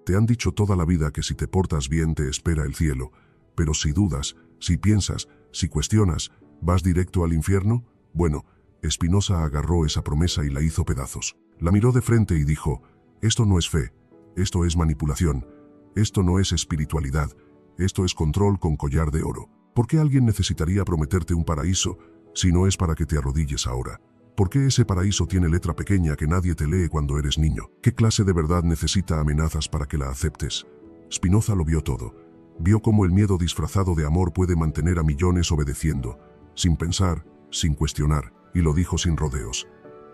Te han dicho toda la vida que si te portas bien te espera el cielo, pero si dudas, si piensas, si cuestionas, ¿vas directo al infierno? Bueno, Spinoza agarró esa promesa y la hizo pedazos. La miró de frente y dijo: esto no es fe, esto es manipulación, esto no es espiritualidad, esto es control con collar de oro. ¿Por qué alguien necesitaría prometerte un paraíso si no es para que te arrodilles ahora? ¿Por qué ese paraíso tiene letra pequeña que nadie te lee cuando eres niño? ¿Qué clase de verdad necesita amenazas para que la aceptes? Spinoza lo vio todo. Vio cómo el miedo disfrazado de amor puede mantener a millones obedeciendo, sin pensar, sin cuestionar, y lo dijo sin rodeos.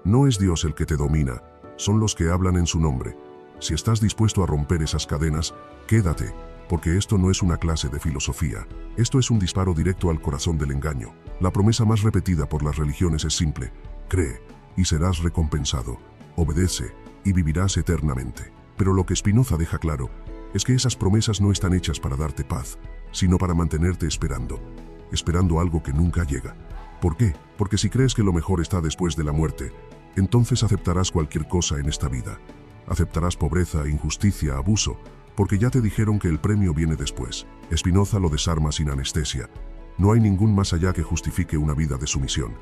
No es Dios el que te domina, son los que hablan en su nombre. Si estás dispuesto a romper esas cadenas, quédate, porque esto no es una clase de filosofía, esto es un disparo directo al corazón del engaño. La promesa más repetida por las religiones es simple: cree, y serás recompensado, obedece, y vivirás eternamente. Pero lo que Spinoza deja claro es que esas promesas no están hechas para darte paz, sino para mantenerte esperando algo que nunca llega. ¿Por qué? Porque si crees que lo mejor está después de la muerte, entonces aceptarás cualquier cosa en esta vida. Aceptarás pobreza, injusticia, abuso, porque ya te dijeron que el premio viene después. Spinoza lo desarma sin anestesia. No hay ningún más allá que justifique una vida de sumisión.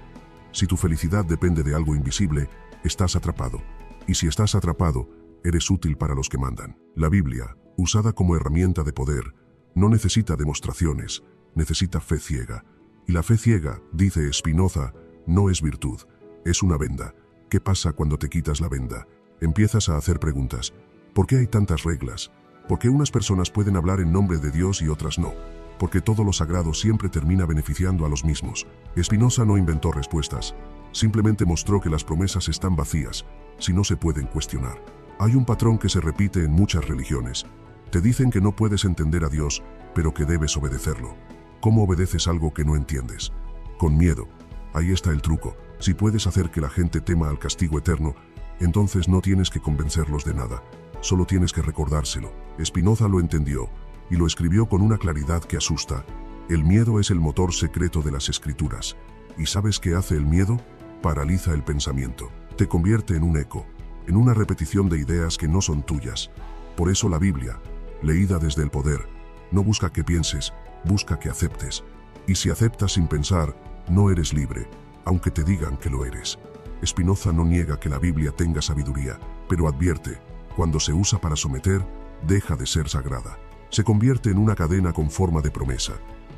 Si tu felicidad depende de algo invisible, estás atrapado. Y si estás atrapado, eres útil para los que mandan. La Biblia, usada como herramienta de poder, no necesita demostraciones, necesita fe ciega. Y la fe ciega, dice Spinoza, no es virtud, es una venda. ¿Qué pasa cuando te quitas la venda? Empiezas a hacer preguntas. ¿Por qué hay tantas reglas? ¿Por qué unas personas pueden hablar en nombre de Dios y otras no? Porque todo lo sagrado siempre termina beneficiando a los mismos. Spinoza no inventó respuestas, simplemente mostró que las promesas están vacías, si no se pueden cuestionar. Hay un patrón que se repite en muchas religiones. Te dicen que no puedes entender a Dios, pero que debes obedecerlo. ¿Cómo obedeces algo que no entiendes? Con miedo. Ahí está el truco. Si puedes hacer que la gente tema al castigo eterno, entonces no tienes que convencerlos de nada. Solo tienes que recordárselo. Spinoza lo entendió y lo escribió con una claridad que asusta. El miedo es el motor secreto de las escrituras. ¿Y sabes qué hace el miedo? Paraliza el pensamiento. Te convierte en un eco, en una repetición de ideas que no son tuyas. Por eso la Biblia, leída desde el poder, no busca que pienses, busca que aceptes. Y si aceptas sin pensar, no eres libre, aunque te digan que lo eres. Spinoza no niega que la Biblia tenga sabiduría, pero advierte: cuando se usa para someter, deja de ser sagrada. Se convierte en una cadena con forma de promesa.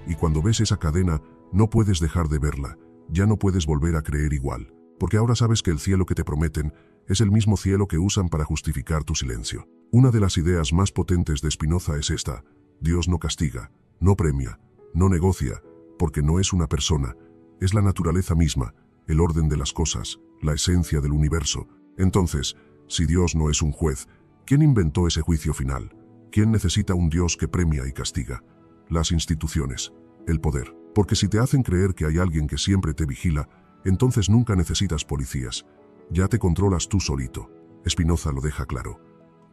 Y cuando ves esa cadena, no puedes dejar de verla. Ya no puedes volver a creer igual. Porque ahora sabes que el cielo que te prometen es el mismo cielo que usan para justificar tu silencio. Una de las ideas más potentes de Spinoza es esta: Dios no castiga, no premia, no negocia, porque no es una persona, es la naturaleza misma, el orden de las cosas, la esencia del universo. Entonces, si Dios no es un juez, ¿quién inventó ese juicio final? ¿Quién necesita un Dios que premia y castiga? Las instituciones, el poder. Porque si te hacen creer que hay alguien que siempre te vigila, entonces nunca necesitas policías. Ya te controlas tú solito. Spinoza lo deja claro.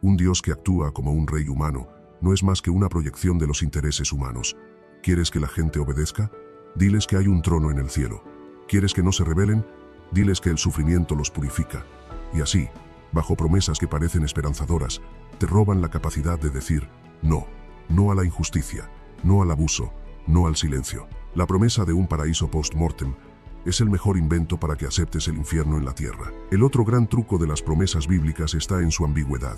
Un Dios que actúa como un rey humano no es más que una proyección de los intereses humanos. ¿Quieres que la gente obedezca? Diles que hay un trono en el cielo. ¿Quieres que no se rebelen? Diles que el sufrimiento los purifica. Y así, bajo promesas que parecen esperanzadoras, te roban la capacidad de decir no. No a la injusticia, no al abuso, no al silencio. La promesa de un paraíso post-mortem es el mejor invento para que aceptes el infierno en la tierra. El otro gran truco de las promesas bíblicas está en su ambigüedad.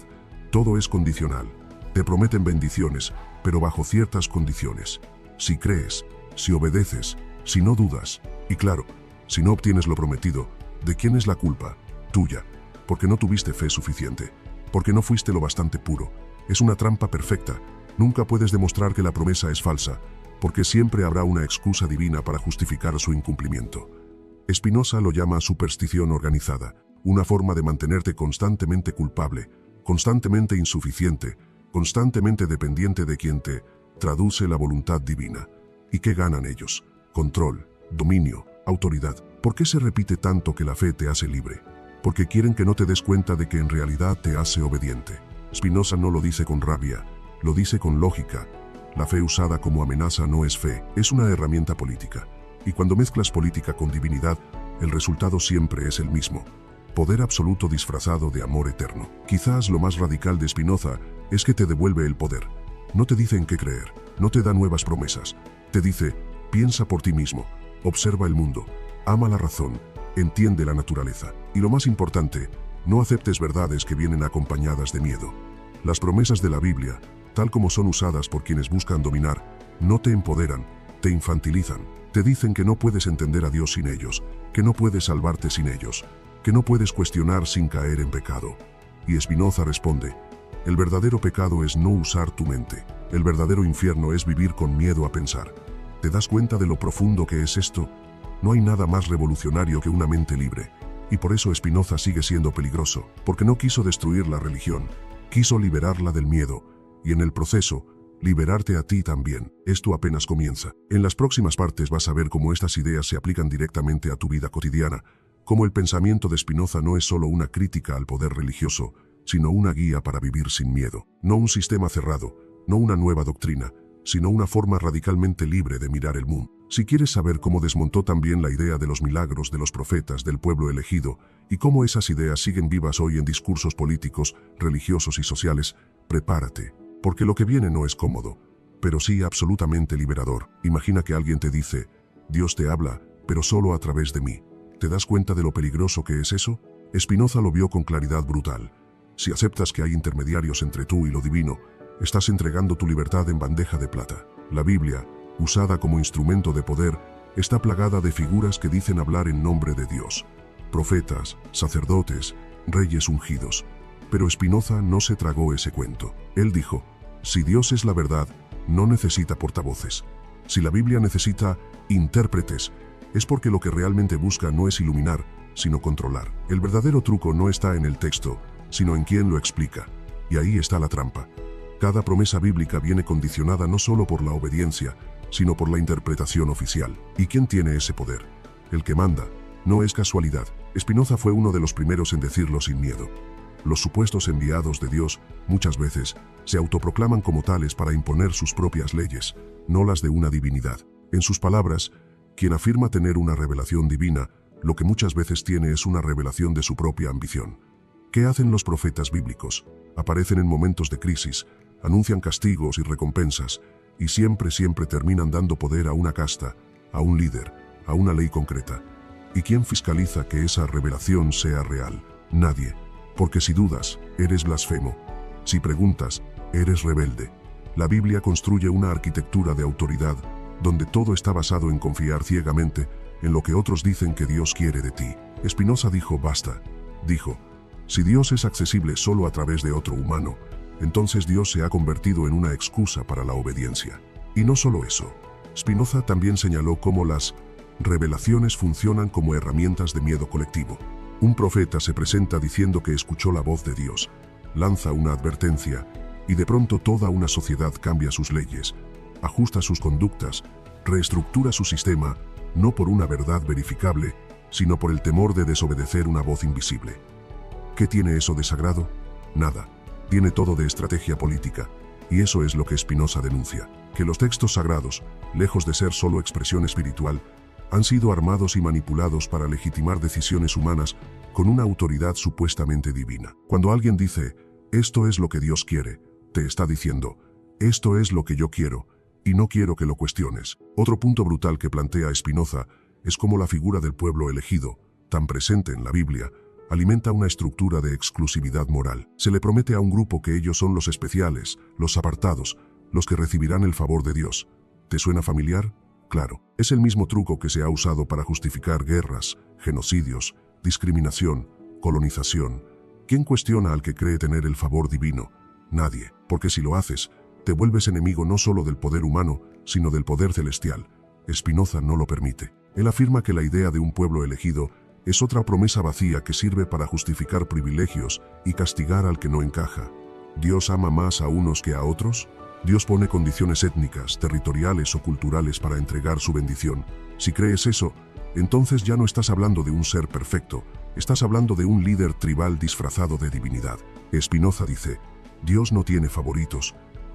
Todo es condicional. Te prometen bendiciones, pero bajo ciertas condiciones. Si crees, si obedeces, si no dudas. Y claro, si no obtienes lo prometido, ¿de quién es la culpa? Tuya. Porque no tuviste fe suficiente. Porque no fuiste lo bastante puro. Es una trampa perfecta. Nunca puedes demostrar que la promesa es falsa, porque siempre habrá una excusa divina para justificar su incumplimiento. Spinoza lo llama superstición organizada, una forma de mantenerte constantemente culpable, constantemente insuficiente, constantemente dependiente de quien te traduce la voluntad divina. ¿Y qué ganan ellos? Control, dominio, autoridad. ¿Por qué se repite tanto que la fe te hace libre? Porque quieren que no te des cuenta de que en realidad te hace obediente. Spinoza no lo dice con rabia, lo dice con lógica. La fe usada como amenaza no es fe, es una herramienta política. Y cuando mezclas política con divinidad, el resultado siempre es el mismo. Poder absoluto disfrazado de amor eterno. Quizás lo más radical de Spinoza es que te devuelve el poder. No te dice en qué creer, no te da nuevas promesas. Te dice, piensa por ti mismo, observa el mundo, ama la razón, entiende la naturaleza. Y lo más importante, no aceptes verdades que vienen acompañadas de miedo. Las promesas de la Biblia, tal como son usadas por quienes buscan dominar, no te empoderan, te infantilizan. Te dicen que no puedes entender a Dios sin ellos, que no puedes salvarte sin ellos, que no puedes cuestionar sin caer en pecado. Y Spinoza responde, el verdadero pecado es no usar tu mente. El verdadero infierno es vivir con miedo a pensar. ¿Te das cuenta de lo profundo que es esto? No hay nada más revolucionario que una mente libre. Y por eso Spinoza sigue siendo peligroso, porque no quiso destruir la religión, quiso liberarla del miedo, y en el proceso, liberarte a ti también. Esto apenas comienza. En las próximas partes vas a ver cómo estas ideas se aplican directamente a tu vida cotidiana, cómo el pensamiento de Spinoza no es solo una crítica al poder religioso, sino una guía para vivir sin miedo. No un sistema cerrado, no una nueva doctrina, sino una forma radicalmente libre de mirar el mundo. Si quieres saber cómo desmontó también la idea de los milagros de los profetas del pueblo elegido y cómo esas ideas siguen vivas hoy en discursos políticos, religiosos y sociales, prepárate. Porque lo que viene no es cómodo, pero sí absolutamente liberador. Imagina que alguien te dice, Dios te habla, pero solo a través de mí. ¿Te das cuenta de lo peligroso que es eso? Spinoza lo vio con claridad brutal. Si aceptas que hay intermediarios entre tú y lo divino, estás entregando tu libertad en bandeja de plata. La Biblia, usada como instrumento de poder, está plagada de figuras que dicen hablar en nombre de Dios. Profetas, sacerdotes, reyes ungidos. Pero Spinoza no se tragó ese cuento. Él dijo, si Dios es la verdad, no necesita portavoces. Si la Biblia necesita intérpretes, es porque lo que realmente busca no es iluminar, sino controlar. El verdadero truco no está en el texto, sino en quien lo explica. Y ahí está la trampa. Cada promesa bíblica viene condicionada no solo por la obediencia, sino por la interpretación oficial. ¿Y quién tiene ese poder? El que manda. No es casualidad. Spinoza fue uno de los primeros en decirlo sin miedo. Los supuestos enviados de Dios, muchas veces, se autoproclaman como tales para imponer sus propias leyes, no las de una divinidad. En sus palabras, quien afirma tener una revelación divina, lo que muchas veces tiene es una revelación de su propia ambición. ¿Qué hacen los profetas bíblicos? Aparecen en momentos de crisis, anuncian castigos y recompensas, y siempre terminan dando poder a una casta, a un líder, a una ley concreta. ¿Y quién fiscaliza que esa revelación sea real? Nadie. Porque si dudas, eres blasfemo. Si preguntas, eres rebelde. La Biblia construye una arquitectura de autoridad, donde todo está basado en confiar ciegamente en lo que otros dicen que Dios quiere de ti. Spinoza dijo, basta. Dijo, si Dios es accesible solo a través de otro humano, entonces Dios se ha convertido en una excusa para la obediencia. Y no solo eso. Spinoza también señaló cómo las revelaciones funcionan como herramientas de miedo colectivo. Un profeta se presenta diciendo que escuchó la voz de Dios, lanza una advertencia, y de pronto toda una sociedad cambia sus leyes, ajusta sus conductas, reestructura su sistema, no por una verdad verificable, sino por el temor de desobedecer una voz invisible. ¿Qué tiene eso de sagrado? Nada. Tiene todo de estrategia política, y eso es lo que Spinoza denuncia, que los textos sagrados, lejos de ser solo expresión espiritual, han sido armados y manipulados para legitimar decisiones humanas con una autoridad supuestamente divina. Cuando alguien dice, esto es lo que Dios quiere, te está diciendo, esto es lo que yo quiero, y no quiero que lo cuestiones. Otro punto brutal que plantea Spinoza es cómo la figura del pueblo elegido, tan presente en la Biblia, alimenta una estructura de exclusividad moral. Se le promete a un grupo que ellos son los especiales, los apartados, los que recibirán el favor de Dios. ¿Te suena familiar? Claro, es el mismo truco que se ha usado para justificar guerras, genocidios, discriminación, colonización. ¿Quién cuestiona al que cree tener el favor divino? Nadie, porque si lo haces, te vuelves enemigo no solo del poder humano, sino del poder celestial. Spinoza no lo permite. Él afirma que la idea de un pueblo elegido es otra promesa vacía que sirve para justificar privilegios y castigar al que no encaja. ¿Dios ama más a unos que a otros? Dios pone condiciones étnicas, territoriales o culturales para entregar su bendición. Si crees eso, entonces ya no estás hablando de un ser perfecto, estás hablando de un líder tribal disfrazado de divinidad. Spinoza dice, Dios no tiene favoritos,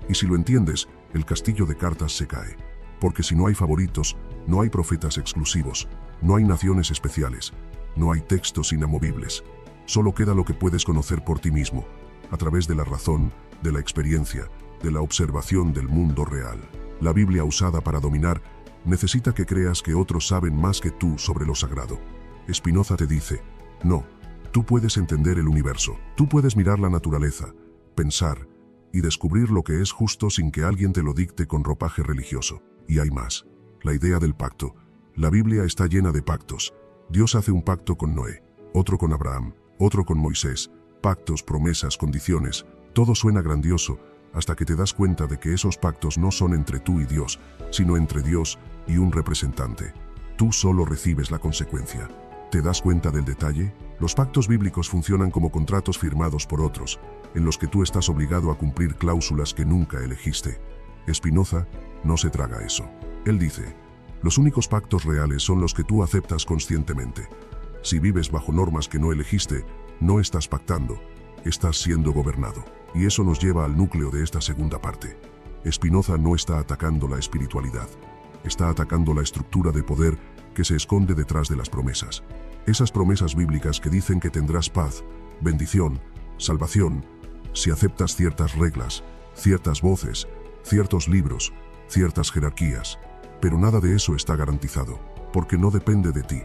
y si lo entiendes, el castillo de cartas se cae. Porque si no hay favoritos, no hay profetas exclusivos, no hay naciones especiales, no hay textos inamovibles. Solo queda lo que puedes conocer por ti mismo, a través de la razón, de la experiencia, de la observación del mundo real. La Biblia usada para dominar necesita que creas que otros saben más que tú sobre lo sagrado. Spinoza te dice, no, tú puedes entender el universo, tú puedes mirar la naturaleza, pensar y descubrir lo que es justo sin que alguien te lo dicte con ropaje religioso. Y hay más, la idea del pacto. La Biblia está llena de pactos. Dios hace un pacto con Noé, otro con Abraham, otro con Moisés, pactos, promesas, condiciones, todo suena grandioso, hasta que te das cuenta de que esos pactos no son entre tú y Dios, sino entre Dios y un representante. Tú solo recibes la consecuencia. ¿Te das cuenta del detalle? Los pactos bíblicos funcionan como contratos firmados por otros, en los que tú estás obligado a cumplir cláusulas que nunca elegiste. Spinoza no se traga eso. Él dice, los únicos pactos reales son los que tú aceptas conscientemente. Si vives bajo normas que no elegiste, no estás pactando, estás siendo gobernado. Y eso nos lleva al núcleo de esta segunda parte. Spinoza no está atacando la espiritualidad, está atacando la estructura de poder que se esconde detrás de las promesas. Esas promesas bíblicas que dicen que tendrás paz, bendición, salvación, si aceptas ciertas reglas, ciertas voces, ciertos libros, ciertas jerarquías. Pero nada de eso está garantizado, porque no depende de ti.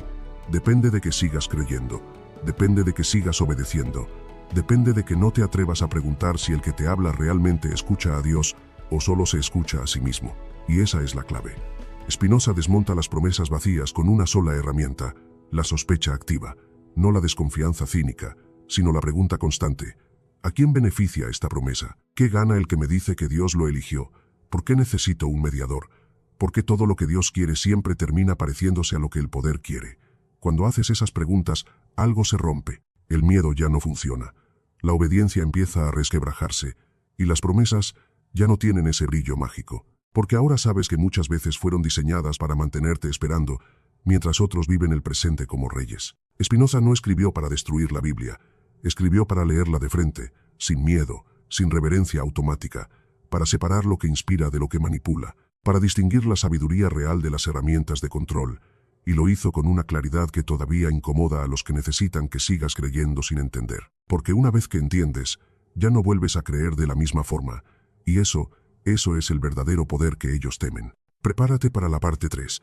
Depende de que sigas creyendo, depende de que sigas obedeciendo, depende de que no te atrevas a preguntar si el que te habla realmente escucha a Dios o solo se escucha a sí mismo. Y esa es la clave. Spinoza desmonta las promesas vacías con una sola herramienta, la sospecha activa, no la desconfianza cínica, sino la pregunta constante. ¿A quién beneficia esta promesa? ¿Qué gana el que me dice que Dios lo eligió? ¿Por qué necesito un mediador? ¿Por qué todo lo que Dios quiere siempre termina pareciéndose a lo que el poder quiere? Cuando haces esas preguntas, algo se rompe. El miedo ya no funciona. La obediencia empieza a resquebrajarse, y las promesas ya no tienen ese brillo mágico. Porque ahora sabes que muchas veces fueron diseñadas para mantenerte esperando, mientras otros viven el presente como reyes. Spinoza no escribió para destruir la Biblia, escribió para leerla de frente, sin miedo, sin reverencia automática, para separar lo que inspira de lo que manipula, para distinguir la sabiduría real de las herramientas de control, y lo hizo con una claridad que todavía incomoda a los que necesitan que sigas creyendo sin entender. Porque una vez que entiendes, ya no vuelves a creer de la misma forma, y eso es el verdadero poder que ellos temen. Prepárate para la parte 3.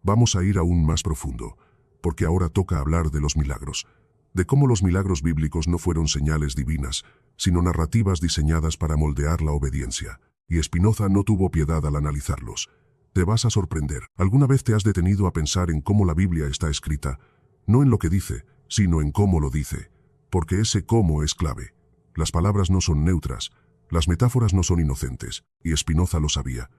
Vamos a ir aún más profundo, porque ahora toca hablar de los milagros, de cómo los milagros bíblicos no fueron señales divinas, sino narrativas diseñadas para moldear la obediencia. Y Spinoza no tuvo piedad al analizarlos. Te vas a sorprender. ¿Alguna vez te has detenido a pensar en cómo la Biblia está escrita? No en lo que dice, sino en cómo lo dice. Porque ese cómo es clave. Las palabras no son neutras, las metáforas no son inocentes, y Spinoza lo sabía.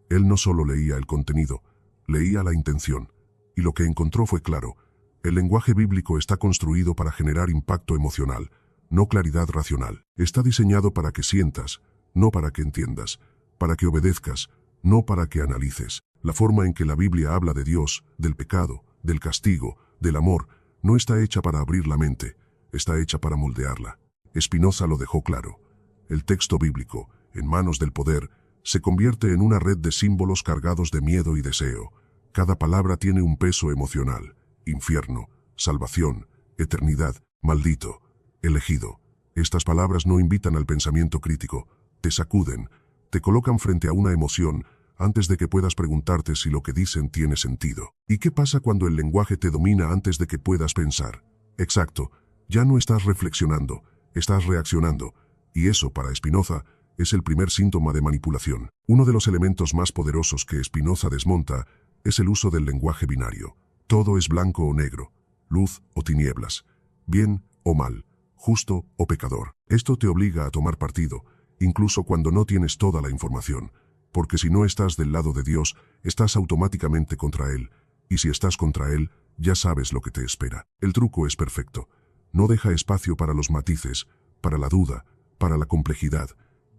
Él no solo leía el contenido, leía la intención. Y lo que encontró fue claro. El lenguaje bíblico está construido para generar impacto emocional, no claridad racional. Está diseñado para que sientas, no para que entiendas, para que obedezcas, no para que analices. La forma en que la Biblia habla de Dios, del pecado, del castigo, del amor, no está hecha para abrir la mente, está hecha para moldearla. Spinoza lo dejó claro. El texto bíblico, en manos del poder, se convierte en una red de símbolos cargados de miedo y deseo. Cada palabra tiene un peso emocional. Infierno, salvación, eternidad, maldito, elegido. Estas palabras no invitan al pensamiento crítico, te sacuden, te colocan frente a una emoción antes de que puedas preguntarte si lo que dicen tiene sentido. ¿Y qué pasa cuando el lenguaje te domina antes de que puedas pensar? Exacto, ya no estás reflexionando, estás reaccionando, y eso para Spinoza es el primer síntoma de manipulación. Uno de los elementos más poderosos que Spinoza desmonta es el uso del lenguaje binario. Todo es blanco o negro, luz o tinieblas, bien o mal, justo o pecador. Esto te obliga a tomar partido, incluso cuando no tienes toda la información, porque si no estás del lado de Dios, estás automáticamente contra Él, y si estás contra Él, ya sabes lo que te espera. El truco es perfecto. No deja espacio para los matices, para la duda, para la complejidad,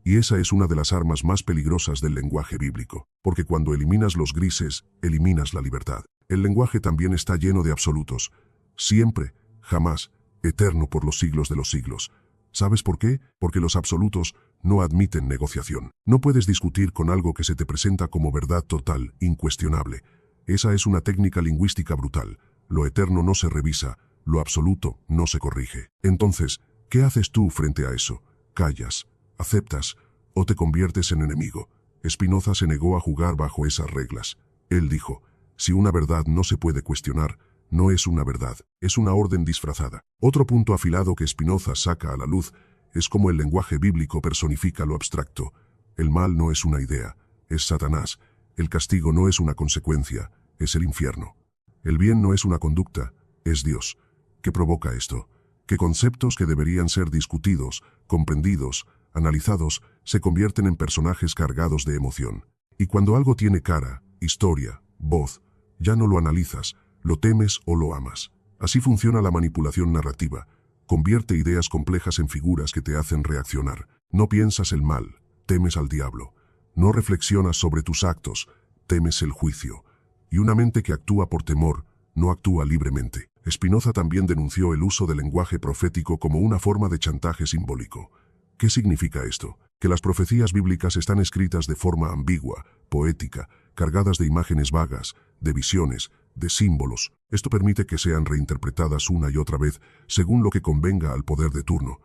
y esa es una de las armas más peligrosas del lenguaje bíblico, porque cuando eliminas los grises, eliminas la libertad. El lenguaje también está lleno de absolutos, siempre, jamás, eterno por los siglos de los siglos. ¿Sabes por qué? Porque los absolutos no admiten negociación. No puedes discutir con algo que se te presenta como verdad total, incuestionable. Esa es una técnica lingüística brutal. Lo eterno no se revisa, lo absoluto no se corrige. Entonces, ¿qué haces tú frente a eso? Callas, aceptas o te conviertes en enemigo. Spinoza se negó a jugar bajo esas reglas. Él dijo, si una verdad no se puede cuestionar, no es una verdad, es una orden disfrazada. Otro punto afilado que Spinoza saca a la luz es cómo el lenguaje bíblico personifica lo abstracto. El mal no es una idea, es Satanás. El castigo no es una consecuencia, es el infierno. El bien no es una conducta, es Dios. ¿Qué provoca esto? Que conceptos que deberían ser discutidos, comprendidos, analizados, se convierten en personajes cargados de emoción. Y cuando algo tiene cara, historia, voz, ya no lo analizas, lo temes o lo amas. Así funciona la manipulación narrativa. Convierte ideas complejas en figuras que te hacen reaccionar. No piensas el mal, temes al diablo. No reflexionas sobre tus actos, temes el juicio. Y una mente que actúa por temor, no actúa libremente. Spinoza también denunció el uso del lenguaje profético como una forma de chantaje simbólico. ¿Qué significa esto? Que las profecías bíblicas están escritas de forma ambigua, poética, cargadas de imágenes vagas, de visiones, de símbolos. Esto permite que sean reinterpretadas una y otra vez según lo que convenga al poder de turno.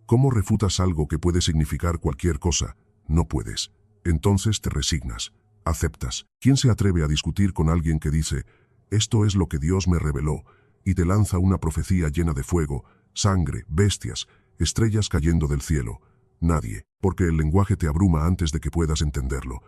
¿Cómo refutas algo que puede significar cualquier cosa? No puedes. Entonces te resignas, aceptas. ¿Quién se atreve a discutir con alguien que dice, esto es lo que Dios me reveló, y te lanza una profecía llena de fuego, sangre, bestias, estrellas cayendo del cielo? Nadie, porque el lenguaje te abruma antes de que puedas entenderlo.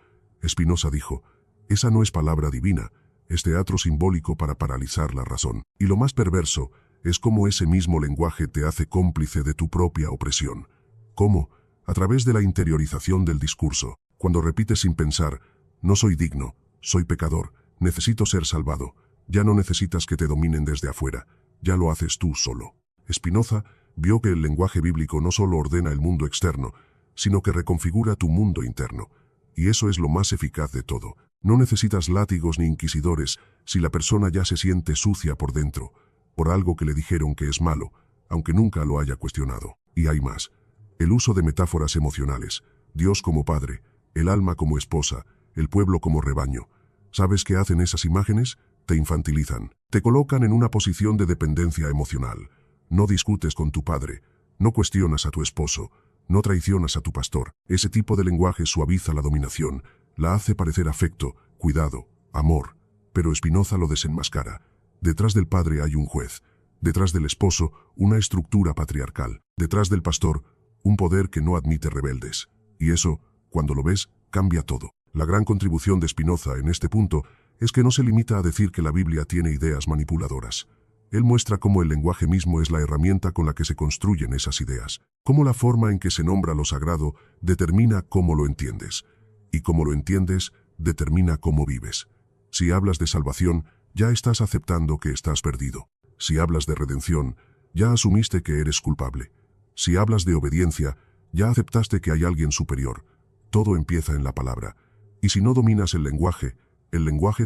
Spinoza dijo, esa no es palabra divina, es teatro simbólico para paralizar la razón. Y lo más perverso es cómo ese mismo lenguaje te hace cómplice de tu propia opresión. ¿Cómo? A través de la interiorización del discurso. Cuando repites sin pensar, no soy digno, soy pecador, necesito ser salvado. Ya no necesitas que te dominen desde afuera, ya lo haces tú solo. Spinoza vio que el lenguaje bíblico no solo ordena el mundo externo, sino que reconfigura tu mundo interno. Y eso es lo más eficaz de todo. No necesitas látigos ni inquisidores si la persona ya se siente sucia por dentro, por algo que le dijeron que es malo, aunque nunca lo haya cuestionado. Y hay más. El uso de metáforas emocionales, Dios como padre, el alma como esposa, el pueblo como rebaño. ¿Sabes qué hacen esas imágenes? Te infantilizan, te colocan en una posición de dependencia emocional. No discutes con tu padre, no cuestionas a tu esposo, no traicionas a tu pastor. Ese tipo de lenguaje suaviza la dominación, la hace parecer afecto, cuidado, amor. Pero Spinoza lo desenmascara. Detrás del padre hay un juez, detrás del esposo una estructura patriarcal, detrás del pastor un poder que no admite rebeldes. Y eso, cuando lo ves, cambia todo. La gran contribución de Spinoza en este punto es que no se limita a decir que la Biblia tiene ideas manipuladoras. Él muestra cómo el lenguaje mismo es la herramienta con la que se construyen esas ideas, cómo la forma en que se nombra lo sagrado determina cómo lo entiendes, y cómo lo entiendes determina cómo vives. Si hablas de salvación, ya estás aceptando que estás perdido. Si hablas de redención, ya asumiste que eres culpable. Si hablas de obediencia, ya aceptaste que hay alguien superior. Todo empieza en la palabra. Y si no dominas el lenguaje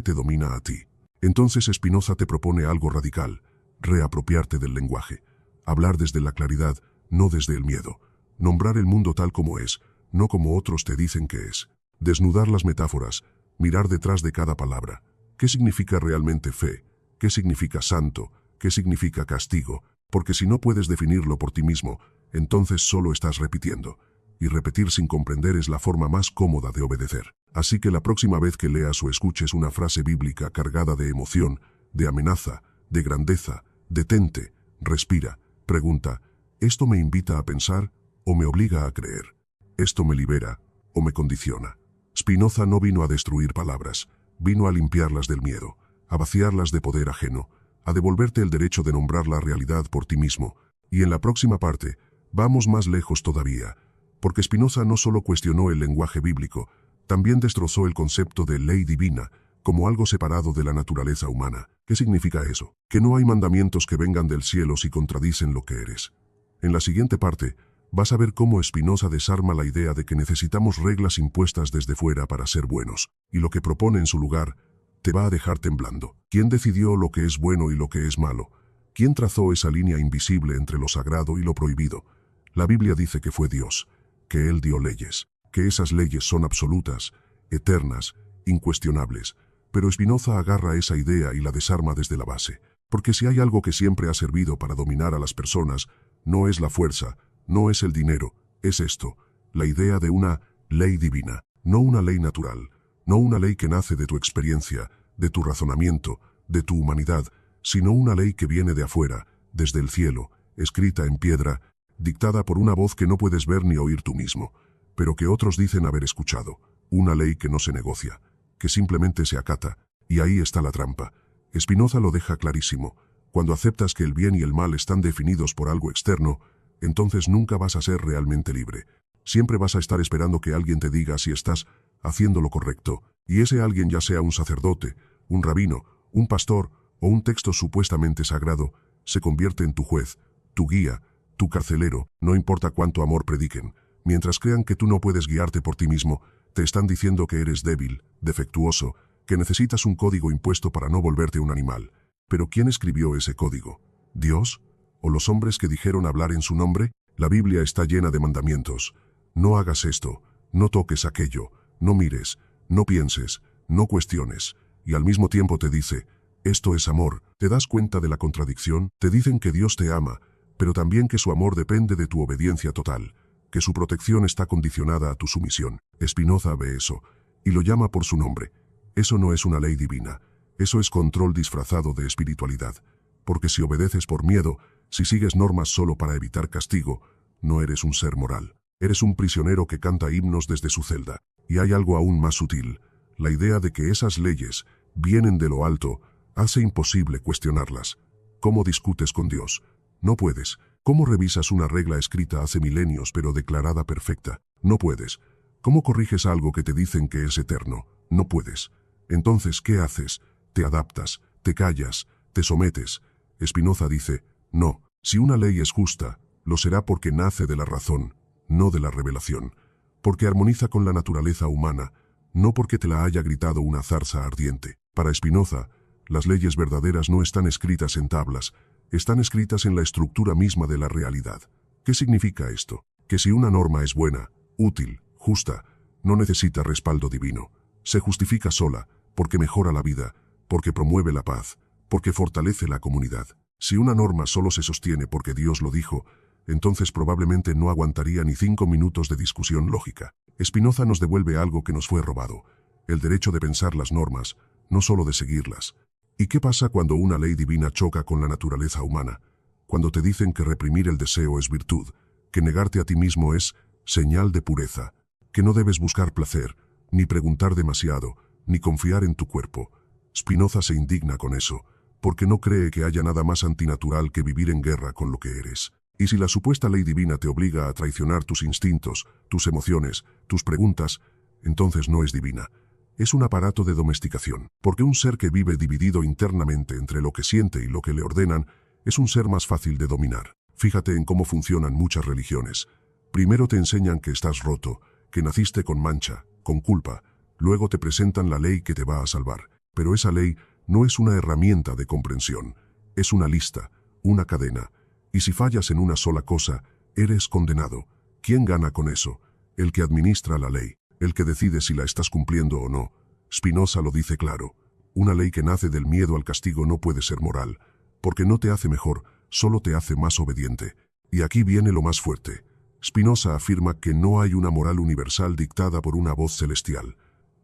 te domina a ti. Entonces Spinoza te propone algo radical: reapropiarte del lenguaje. Hablar desde la claridad, no desde el miedo. Nombrar el mundo tal como es, no como otros te dicen que es. Desnudar las metáforas, mirar detrás de cada palabra. ¿Qué significa realmente fe? ¿Qué significa santo? ¿Qué significa castigo? Porque si no puedes definirlo por ti mismo, entonces solo estás repitiendo. Y repetir sin comprender es la forma más cómoda de obedecer. Así que la próxima vez que leas o escuches una frase bíblica cargada de emoción, de amenaza, de grandeza, detente, respira, pregunta, ¿esto me invita a pensar o me obliga a creer? ¿Esto me libera o me condiciona? Spinoza no vino a destruir palabras, vino a limpiarlas del miedo, a vaciarlas de poder ajeno, a devolverte el derecho de nombrar la realidad por ti mismo. Y en la próxima parte, vamos más lejos todavía, porque Spinoza no solo cuestionó el lenguaje bíblico, también destrozó el concepto de ley divina como algo separado de la naturaleza humana. ¿Qué significa eso? Que no hay mandamientos que vengan del cielo si contradicen lo que eres. En la siguiente parte, vas a ver cómo Spinoza desarma la idea de que necesitamos reglas impuestas desde fuera para ser buenos, y lo que propone en su lugar te va a dejar temblando. ¿Quién decidió lo que es bueno y lo que es malo? ¿Quién trazó esa línea invisible entre lo sagrado y lo prohibido? La Biblia dice que fue Dios, que Él dio leyes, que esas leyes son absolutas, eternas, incuestionables. Pero Spinoza agarra esa idea y la desarma desde la base. Porque si hay algo que siempre ha servido para dominar a las personas, no es la fuerza, no es el dinero, es esto: la idea de una ley divina, no una ley natural, no una ley que nace de tu experiencia, de tu razonamiento, de tu humanidad, sino una ley que viene de afuera, desde el cielo, escrita en piedra, dictada por una voz que no puedes ver ni oír tú mismo, pero que otros dicen haber escuchado, una ley que no se negocia, que simplemente se acata, y ahí está la trampa. Spinoza lo deja clarísimo. Cuando aceptas que el bien y el mal están definidos por algo externo, entonces nunca vas a ser realmente libre. Siempre vas a estar esperando que alguien te diga si estás haciendo lo correcto, y ese alguien, ya sea un sacerdote, un rabino, un pastor o un texto supuestamente sagrado, se convierte en tu juez, tu guía, tu carcelero, no importa cuánto amor prediquen. Mientras crean que tú no puedes guiarte por ti mismo, te están diciendo que eres débil, defectuoso, que necesitas un código impuesto para no volverte un animal. Pero ¿quién escribió ese código? ¿Dios? ¿O los hombres que dijeron hablar en su nombre? La Biblia está llena de mandamientos. No hagas esto, no toques aquello, no mires, no pienses, no cuestiones. Y al mismo tiempo te dice, esto es amor. ¿Te das cuenta de la contradicción? Te dicen que Dios te ama, pero también que su amor depende de tu obediencia total, que su protección está condicionada a tu sumisión. Spinoza ve eso, y lo llama por su nombre. Eso no es una ley divina, eso es control disfrazado de espiritualidad. Porque si obedeces por miedo, si sigues normas solo para evitar castigo, no eres un ser moral. Eres un prisionero que canta himnos desde su celda. Y hay algo aún más sutil. La idea de que esas leyes vienen de lo alto hace imposible cuestionarlas. ¿Cómo discutes con Dios? No puedes. ¿Cómo revisas una regla escrita hace milenios pero declarada perfecta? No puedes. ¿Cómo corriges algo que te dicen que es eterno? No puedes. Entonces, ¿qué haces? Te adaptas, te callas, te sometes. Spinoza dice, no, si una ley es justa, lo será porque nace de la razón, no de la revelación. Porque armoniza con la naturaleza humana, no porque te la haya gritado una zarza ardiente. Para Spinoza, las leyes verdaderas no están escritas en tablas, están escritas en la estructura misma de la realidad. ¿Qué significa esto? Que si una norma es buena, útil, justa, no necesita respaldo divino. Se justifica sola, porque mejora la vida, porque promueve la paz, porque fortalece la comunidad. Si una norma solo se sostiene porque Dios lo dijo, entonces probablemente no aguantaría ni 5 minutos de discusión lógica. Spinoza nos devuelve algo que nos fue robado, el derecho de pensar las normas, no solo de seguirlas. ¿Y qué pasa cuando una ley divina choca con la naturaleza humana? Cuando te dicen que reprimir el deseo es virtud, que negarte a ti mismo es señal de pureza, que no debes buscar placer, ni preguntar demasiado, ni confiar en tu cuerpo. Spinoza se indigna con eso, porque no cree que haya nada más antinatural que vivir en guerra con lo que eres. Y si la supuesta ley divina te obliga a traicionar tus instintos, tus emociones, tus preguntas, entonces no es divina. Es un aparato de domesticación, porque un ser que vive dividido internamente entre lo que siente y lo que le ordenan, es un ser más fácil de dominar. Fíjate en cómo funcionan muchas religiones. Primero te enseñan que estás roto, que naciste con mancha, con culpa. Luego te presentan la ley que te va a salvar. Pero esa ley no es una herramienta de comprensión. Es una lista, una cadena. Y si fallas en una sola cosa, eres condenado. ¿Quién gana con eso? El que administra la ley, el que decide si la estás cumpliendo o no. Spinoza lo dice claro. Una ley que nace del miedo al castigo no puede ser moral, porque no te hace mejor, solo te hace más obediente. Y aquí viene lo más fuerte. Spinoza afirma que no hay una moral universal dictada por una voz celestial.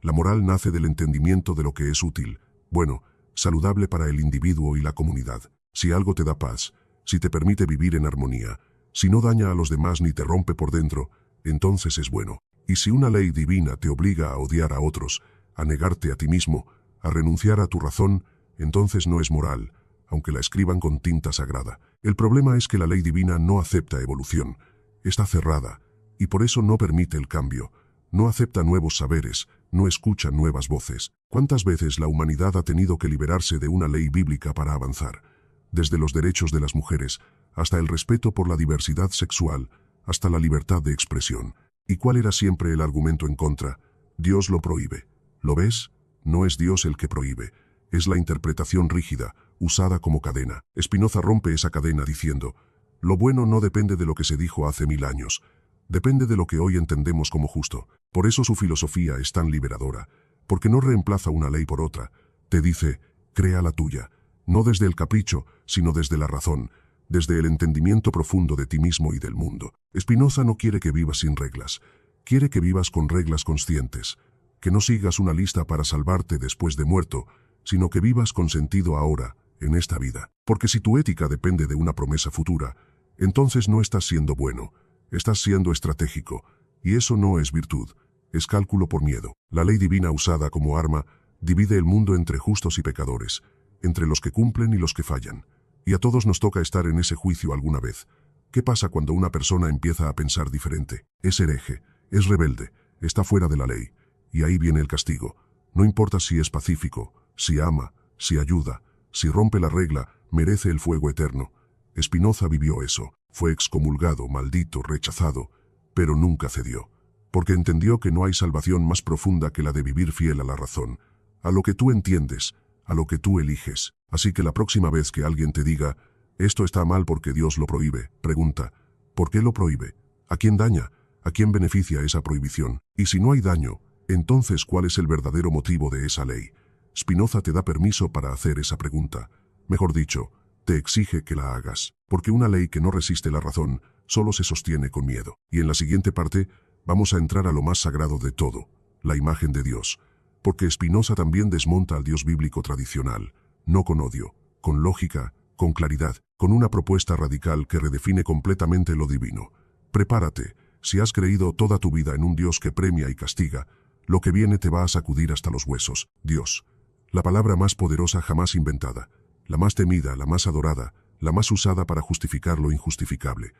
La moral nace del entendimiento de lo que es útil, bueno, saludable para el individuo y la comunidad. Si algo te da paz, si te permite vivir en armonía, si no daña a los demás ni te rompe por dentro, entonces es bueno. Y si una ley divina te obliga a odiar a otros, a negarte a ti mismo, a renunciar a tu razón, entonces no es moral, aunque la escriban con tinta sagrada. El problema es que la ley divina no acepta evolución, está cerrada, y por eso no permite el cambio, no acepta nuevos saberes, no escucha nuevas voces. ¿Cuántas veces la humanidad ha tenido que liberarse de una ley bíblica para avanzar? Desde los derechos de las mujeres, hasta el respeto por la diversidad sexual, hasta la libertad de expresión. ¿Y cuál era siempre el argumento en contra? Dios lo prohíbe. ¿Lo ves? No es Dios el que prohíbe, es la interpretación rígida, usada como cadena. Spinoza rompe esa cadena diciendo, lo bueno no depende de lo que se dijo hace 1000 años, depende de lo que hoy entendemos como justo. Por eso su filosofía es tan liberadora, porque no reemplaza una ley por otra. Te dice, crea la tuya, no desde el capricho, sino desde la razón, desde el entendimiento profundo de ti mismo y del mundo. Spinoza no quiere que vivas sin reglas, quiere que vivas con reglas conscientes, que no sigas una lista para salvarte después de muerto, sino que vivas con sentido ahora, en esta vida. Porque si tu ética depende de una promesa futura, entonces no estás siendo bueno, estás siendo estratégico, y eso no es virtud, es cálculo por miedo. La ley divina usada como arma divide el mundo entre justos y pecadores, entre los que cumplen y los que fallan. Y a todos nos toca estar en ese juicio alguna vez. ¿Qué pasa cuando una persona empieza a pensar diferente? Es hereje, es rebelde, está fuera de la ley. Y ahí viene el castigo. No importa si es pacífico, si ama, si ayuda, si rompe la regla, merece el fuego eterno. Spinoza vivió eso, fue excomulgado, maldito, rechazado, pero nunca cedió. Porque entendió que no hay salvación más profunda que la de vivir fiel a la razón, a lo que tú entiendes, a lo que tú eliges. Así que la próxima vez que alguien te diga, esto está mal porque Dios lo prohíbe, pregunta, ¿por qué lo prohíbe? ¿A quién daña? ¿A quién beneficia esa prohibición? Y si no hay daño, entonces ¿cuál es el verdadero motivo de esa ley? Spinoza te da permiso para hacer esa pregunta. Mejor dicho, te exige que la hagas, porque una ley que no resiste la razón solo se sostiene con miedo. Y en la siguiente parte vamos a entrar a lo más sagrado de todo, la imagen de Dios. Porque Spinoza también desmonta al Dios bíblico tradicional, no con odio, con lógica, con claridad, con una propuesta radical que redefine completamente lo divino. Prepárate, si has creído toda tu vida en un Dios que premia y castiga, lo que viene te va a sacudir hasta los huesos. Dios, la palabra más poderosa jamás inventada, la más temida, la más adorada, la más usada para justificar lo injustificable.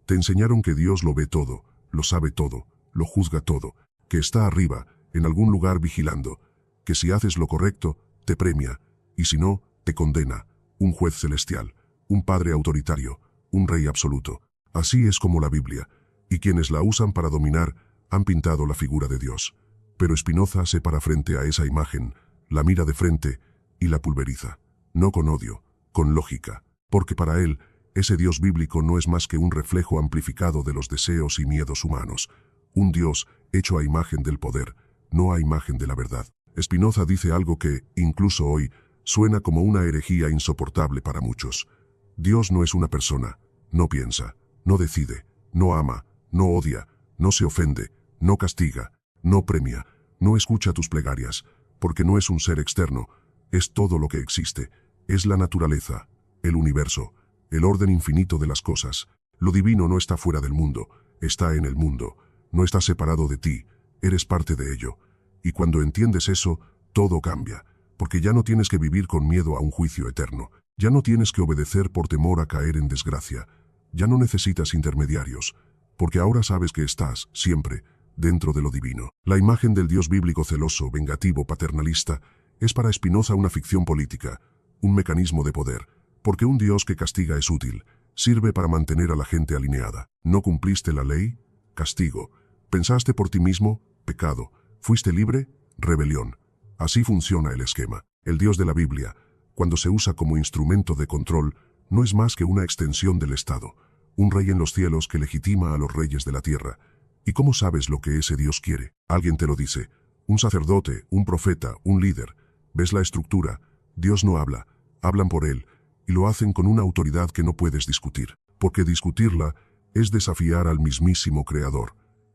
Te enseñaron que Dios lo ve todo, lo sabe todo, lo juzga todo, que está arriba, en algún lugar vigilando, que si haces lo correcto, te premia, y si no, te condena, un juez celestial, un padre autoritario, un rey absoluto. Así es como la Biblia, y quienes la usan para dominar, han pintado la figura de Dios. Pero Spinoza se para frente a esa imagen, la mira de frente y la pulveriza. No con odio, con lógica, porque para él, ese Dios bíblico no es más que un reflejo amplificado de los deseos y miedos humanos, un Dios hecho a imagen del poder, no a imagen de la verdad. Spinoza dice algo que, incluso hoy, suena como una herejía insoportable para muchos. Dios no es una persona, no piensa, no decide, no ama, no odia, no se ofende, no castiga, no premia, no escucha tus plegarias, porque no es un ser externo, es todo lo que existe, es la naturaleza, el universo, el orden infinito de las cosas. Lo divino no está fuera del mundo, está en el mundo, no está separado de ti, eres parte de ello. Y cuando entiendes eso, todo cambia, porque ya no tienes que vivir con miedo a un juicio eterno, ya no tienes que obedecer por temor a caer en desgracia, ya no necesitas intermediarios, porque ahora sabes que estás, siempre, dentro de lo divino. La imagen del Dios bíblico celoso, vengativo, paternalista, es para Spinoza una ficción política, un mecanismo de poder, porque un Dios que castiga es útil, sirve para mantener a la gente alineada. ¿No cumpliste la ley? Castigo. ¿Pensaste por ti mismo? Pecado. ¿Fuiste libre? Rebelión. Así funciona el esquema. El Dios de la Biblia, cuando se usa como instrumento de control, no es más que una extensión del Estado, un rey en los cielos que legitima a los reyes de la tierra. ¿Y cómo sabes lo que ese Dios quiere? Alguien te lo dice. Un sacerdote, un profeta, un líder. ¿Ves la estructura? Dios no habla, hablan por él, y lo hacen con una autoridad que no puedes discutir, porque discutirla es desafiar al mismísimo Creador.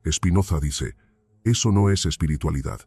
Spinoza dice, eso no es espiritualidad,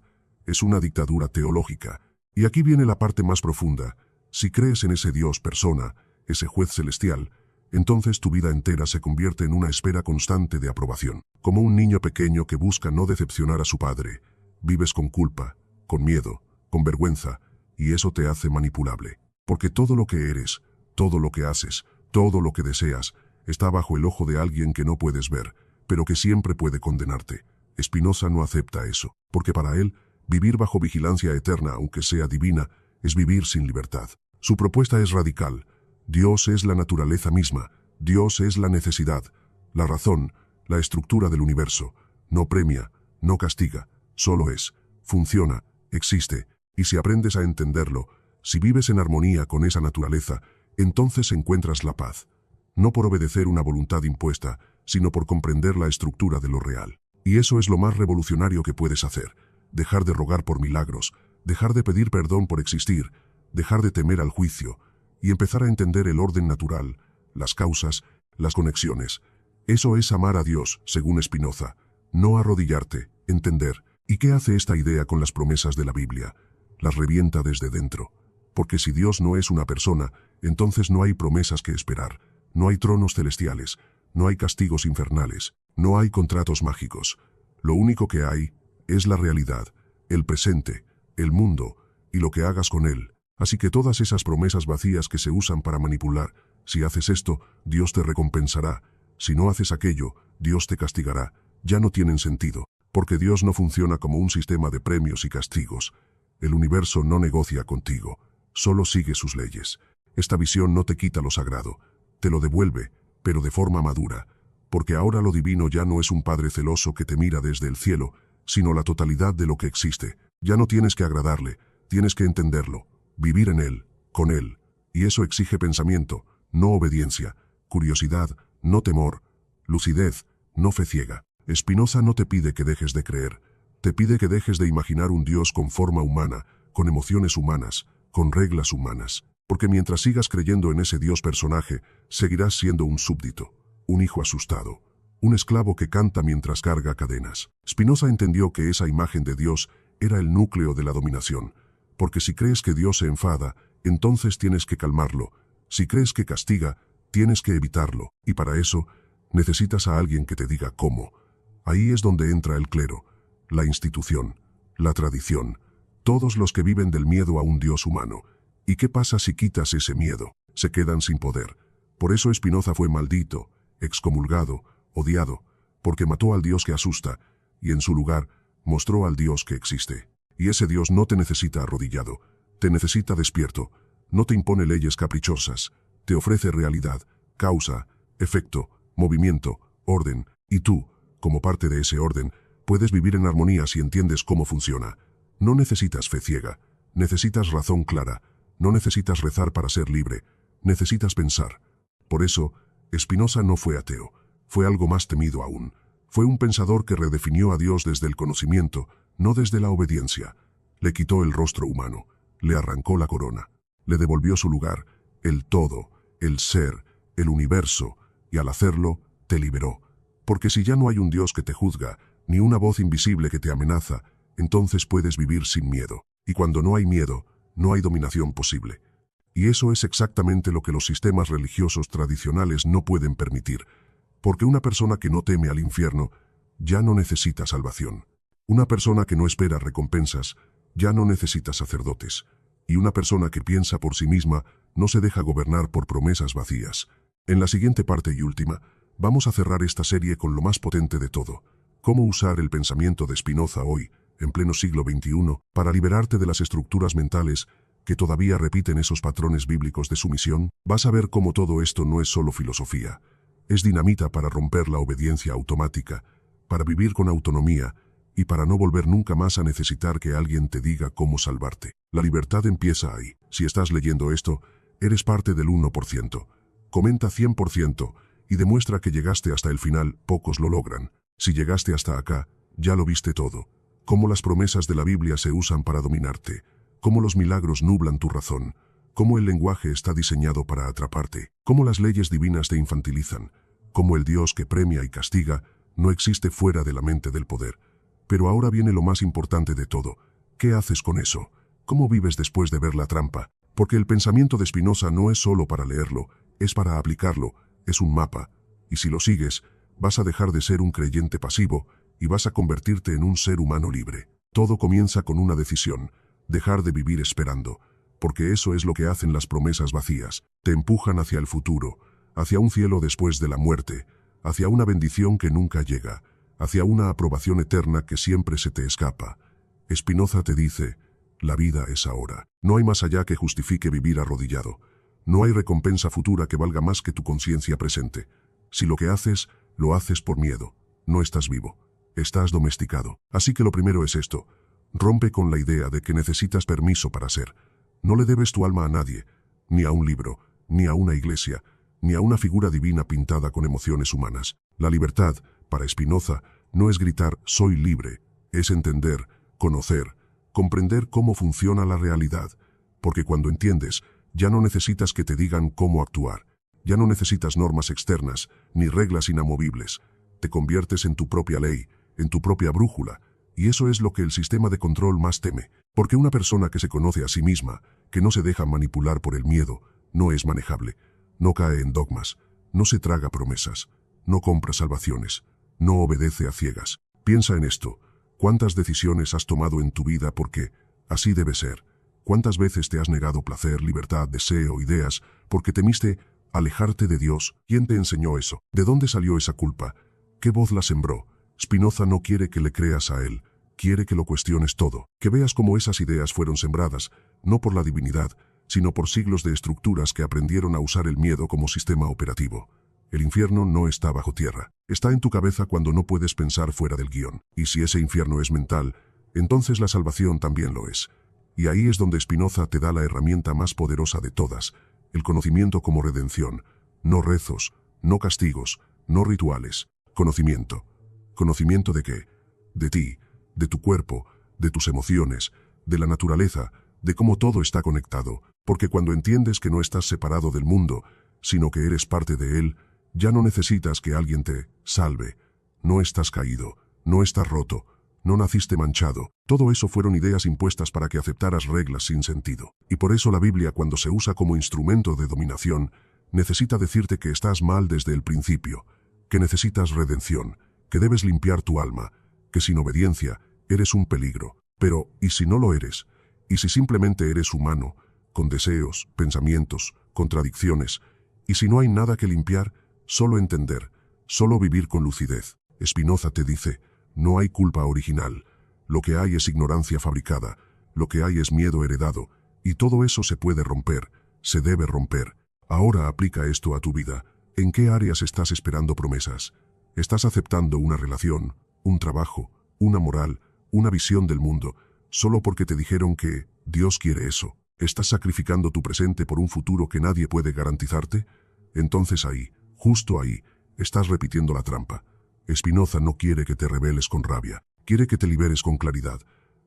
es una dictadura teológica. Y aquí viene la parte más profunda. Si crees en ese Dios persona, ese juez celestial, entonces tu vida entera se convierte en una espera constante de aprobación. Como un niño pequeño que busca no decepcionar a su padre, vives con culpa, con miedo, con vergüenza, y eso te hace manipulable. Porque todo lo que eres, todo lo que haces, todo lo que deseas, está bajo el ojo de alguien que no puedes ver, pero que siempre puede condenarte. Spinoza no acepta eso, porque para él, vivir bajo vigilancia eterna, aunque sea divina, es vivir sin libertad. Su propuesta es radical. Dios es la naturaleza misma, Dios es la necesidad, la razón, la estructura del universo. No premia, no castiga, solo es, funciona, existe, y si aprendes a entenderlo, si vives en armonía con esa naturaleza, entonces encuentras la paz. No por obedecer una voluntad impuesta, sino por comprender la estructura de lo real. Y eso es lo más revolucionario que puedes hacer. Dejar de rogar por milagros, dejar de pedir perdón por existir, dejar de temer al juicio, y empezar a entender el orden natural, las causas, las conexiones. Eso es amar a Dios, según Spinoza. No arrodillarte, entender. ¿Y qué hace esta idea con las promesas de la Biblia? Las revienta desde dentro. Porque si Dios no es una persona, entonces no hay promesas que esperar, no hay tronos celestiales, no hay castigos infernales, no hay contratos mágicos. Lo único que hay es la realidad, el presente, el mundo y lo que hagas con él. Así que todas esas promesas vacías que se usan para manipular, si haces esto, Dios te recompensará. Si no haces aquello, Dios te castigará. Ya no tienen sentido, porque Dios no funciona como un sistema de premios y castigos. El universo no negocia contigo, solo sigue sus leyes. Esta visión no te quita lo sagrado, te lo devuelve, pero de forma madura, porque ahora lo divino ya no es un padre celoso que te mira desde el cielo, sino la totalidad de lo que existe. Ya no tienes que agradarle, tienes que entenderlo, vivir en él, con él, y eso exige pensamiento, no obediencia, curiosidad, no temor, lucidez, no fe ciega. Spinoza no te pide que dejes de creer, te pide que dejes de imaginar un Dios con forma humana, con emociones humanas, con reglas humanas, porque mientras sigas creyendo en ese Dios personaje, seguirás siendo un súbdito, un hijo asustado, un esclavo que canta mientras carga cadenas. Spinoza entendió que esa imagen de Dios era el núcleo de la dominación, porque si crees que Dios se enfada, entonces tienes que calmarlo, si crees que castiga, tienes que evitarlo, y para eso, necesitas a alguien que te diga cómo. Ahí es donde entra el clero, la institución, la tradición, todos los que viven del miedo a un Dios humano. ¿Y qué pasa si quitas ese miedo? Se quedan sin poder. Por eso Spinoza fue maldito, excomulgado, odiado, porque mató al Dios que asusta, y en su lugar, mostró al Dios que existe. Y ese Dios no te necesita arrodillado, te necesita despierto, no te impone leyes caprichosas, te ofrece realidad, causa, efecto, movimiento, orden, y tú, como parte de ese orden, puedes vivir en armonía si entiendes cómo funciona. No necesitas fe ciega, necesitas razón clara, no necesitas rezar para ser libre, necesitas pensar. Por eso, Spinoza no fue ateo, fue algo más temido aún. Fue un pensador que redefinió a Dios desde el conocimiento, no desde la obediencia. Le quitó el rostro humano, le arrancó la corona, le devolvió su lugar, el todo, el ser, el universo, y al hacerlo, te liberó. Porque si ya no hay un Dios que te juzga, ni una voz invisible que te amenaza, entonces puedes vivir sin miedo. Y cuando no hay miedo, no hay dominación posible. Y eso es exactamente lo que los sistemas religiosos tradicionales no pueden permitir, porque una persona que no teme al infierno ya no necesita salvación. Una persona que no espera recompensas ya no necesita sacerdotes. Y una persona que piensa por sí misma no se deja gobernar por promesas vacías. En la siguiente parte y última, vamos a cerrar esta serie con lo más potente de todo: cómo usar el pensamiento de Spinoza hoy, en pleno siglo XXI, para liberarte de las estructuras mentales que todavía repiten esos patrones bíblicos de sumisión. Vas a ver cómo todo esto no es solo filosofía, es dinamita para romper la obediencia automática, para vivir con autonomía y para no volver nunca más a necesitar que alguien te diga cómo salvarte. La libertad empieza ahí. Si estás leyendo esto, eres parte del 1%. Comenta 100% y demuestra que llegaste hasta el final. Pocos lo logran. Si llegaste hasta acá, ya lo viste todo. Cómo las promesas de la Biblia se usan para dominarte, cómo los milagros nublan tu razón, cómo el lenguaje está diseñado para atraparte, cómo las leyes divinas te infantilizan, cómo el Dios que premia y castiga no existe fuera de la mente del poder. Pero ahora viene lo más importante de todo. ¿Qué haces con eso? ¿Cómo vives después de ver la trampa? Porque el pensamiento de Spinoza no es solo para leerlo, es para aplicarlo, es un mapa. Y si lo sigues, vas a dejar de ser un creyente pasivo y vas a convertirte en un ser humano libre. Todo comienza con una decisión: dejar de vivir esperando, porque eso es lo que hacen las promesas vacías. Te empujan hacia el futuro, hacia un cielo después de la muerte, hacia una bendición que nunca llega, hacia una aprobación eterna que siempre se te escapa. Spinoza te dice: la vida es ahora. No hay más allá que justifique vivir arrodillado. No hay recompensa futura que valga más que tu conciencia presente. Si lo que haces, lo haces por miedo, no estás vivo, estás domesticado. Así que lo primero es esto: rompe con la idea de que necesitas permiso para ser. No le debes tu alma a nadie, ni a un libro, ni a una iglesia, ni a una figura divina pintada con emociones humanas. La libertad, para Spinoza, no es gritar «soy libre», es entender, conocer, comprender cómo funciona la realidad, porque cuando entiendes, ya no necesitas que te digan cómo actuar. Ya no necesitas normas externas, ni reglas inamovibles. Te conviertes en tu propia ley, en tu propia brújula, y eso es lo que el sistema de control más teme. Porque una persona que se conoce a sí misma, que no se deja manipular por el miedo, no es manejable, no cae en dogmas, no se traga promesas, no compra salvaciones, no obedece a ciegas. Piensa en esto. ¿Cuántas decisiones has tomado en tu vida porque así debe ser? ¿Cuántas veces te has negado placer, libertad, deseo, ideas, porque temiste alejarte de Dios? ¿Quién te enseñó eso? ¿De dónde salió esa culpa? ¿Qué voz la sembró? Spinoza no quiere que le creas a él, quiere que lo cuestiones todo, que veas cómo esas ideas fueron sembradas, no por la divinidad, sino por siglos de estructuras que aprendieron a usar el miedo como sistema operativo. El infierno no está bajo tierra, está en tu cabeza cuando no puedes pensar fuera del guión. Y si ese infierno es mental, entonces la salvación también lo es. Y ahí es donde Spinoza te da la herramienta más poderosa de todas, el conocimiento como redención. No rezos, no castigos, no rituales. Conocimiento. ¿Conocimiento de qué? De ti, de tu cuerpo, de tus emociones, de la naturaleza, de cómo todo está conectado. Porque cuando entiendes que no estás separado del mundo, sino que eres parte de él, ya no necesitas que alguien te salve. No estás caído, no estás roto, no naciste manchado. Todo eso fueron ideas impuestas para que aceptaras reglas sin sentido. Y por eso la Biblia, cuando se usa como instrumento de dominación, necesita decirte que estás mal desde el principio, que necesitas redención, que debes limpiar tu alma, que sin obediencia eres un peligro. Pero, ¿y si no lo eres? ¿Y si simplemente eres humano, con deseos, pensamientos, contradicciones? ¿Y si no hay nada que limpiar? Solo entender, solo vivir con lucidez. Spinoza te dice, no hay culpa original. Lo que hay es ignorancia fabricada, lo que hay es miedo heredado, y todo eso se puede romper, se debe romper. Ahora aplica esto a tu vida. ¿En qué áreas estás esperando promesas? ¿Estás aceptando una relación, un trabajo, una moral, una visión del mundo, solo porque te dijeron que Dios quiere eso? ¿Estás sacrificando tu presente por un futuro que nadie puede garantizarte? Entonces ahí, justo ahí, estás repitiendo la trampa. Spinoza no quiere que te rebeles con rabia, quiere que te liberes con claridad.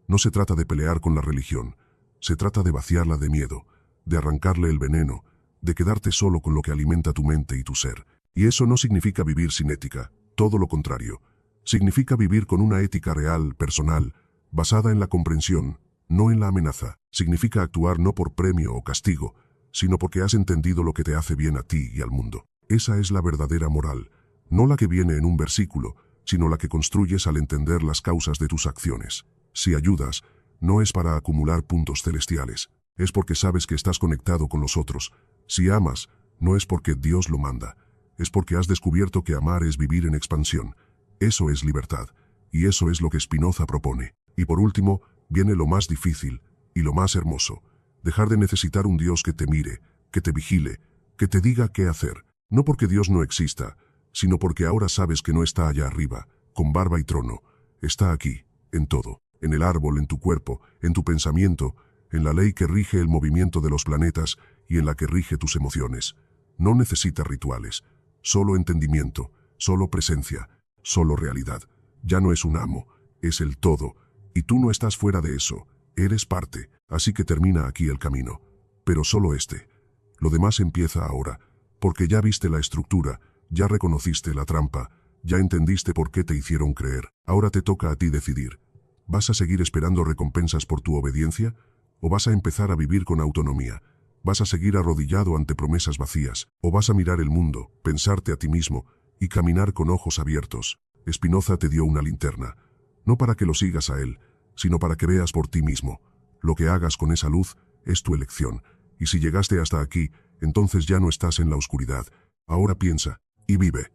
No se trata de pelear con la religión, se trata de vaciarla de miedo, de arrancarle el veneno, de quedarte solo con lo que alimenta tu mente y tu ser. Y eso no significa vivir sin ética, todo lo contrario. Significa vivir con una ética real, personal, basada en la comprensión, no en la amenaza. Significa actuar no por premio o castigo, sino porque has entendido lo que te hace bien a ti y al mundo. Esa es la verdadera moral, no la que viene en un versículo, sino la que construyes al entender las causas de tus acciones. Si ayudas, no es para acumular puntos celestiales, es porque sabes que estás conectado con los otros. Si amas, no es porque Dios lo manda, es porque has descubierto que amar es vivir en expansión. Eso es libertad, y eso es lo que Spinoza propone. Y por último, viene lo más difícil y lo más hermoso: dejar de necesitar un Dios que te mire, que te vigile, que te diga qué hacer. No porque Dios no exista, sino porque ahora sabes que no está allá arriba, con barba y trono. Está aquí, en todo, en el árbol, en tu cuerpo, en tu pensamiento, en la ley que rige el movimiento de los planetas y en la que rige tus emociones. No necesita rituales, solo entendimiento, solo presencia, solo realidad. Ya no es un amo, es el todo, y tú no estás fuera de eso, eres parte. Así que termina aquí el camino, pero solo este. Lo demás empieza ahora, porque ya viste la estructura, ya reconociste la trampa, ya entendiste por qué te hicieron creer. Ahora te toca a ti decidir. ¿Vas a seguir esperando recompensas por tu obediencia? ¿O vas a empezar a vivir con autonomía? ¿Vas a seguir arrodillado ante promesas vacías? ¿O vas a mirar el mundo, pensarte a ti mismo y caminar con ojos abiertos? Spinoza te dio una linterna, no para que lo sigas a él, sino para que veas por ti mismo. Lo que hagas con esa luz es tu elección, y si llegaste hasta aquí, entonces ya no estás en la oscuridad. Ahora piensa y vive.